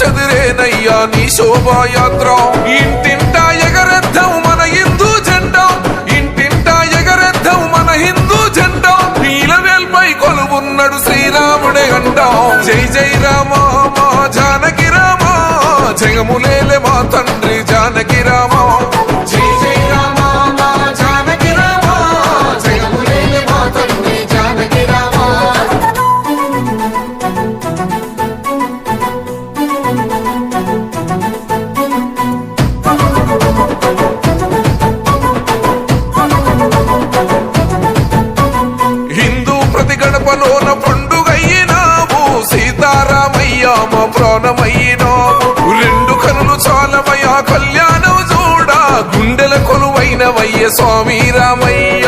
చెదిరేనయ్యా నీ శోభాయాత్ర ఇంటింటా ఎగరెద్దాం మన హిందూ జెండా ఇంటింటా ఎగరెద్దాం మన హిందూ జెండా నీలవేల్పై కొలువున్నాడు శ్రీరాముడే అంటా జై జై రామ మా జానకి రామ జగములేలే మా తండ్రి జానకి రామ జై జై రామ మా జానకి రామ జగములేలే మా తండ్రి జానకి రామ. గడపలోన పండుగయ్యినావు సీతారామయ్య మా ప్రాణమయ్యినావు రెండు కనులు చాలమయ్యా కళ్యాణం చూడ గుండెల కొలువైనవయ్య స్వామి రామయ్య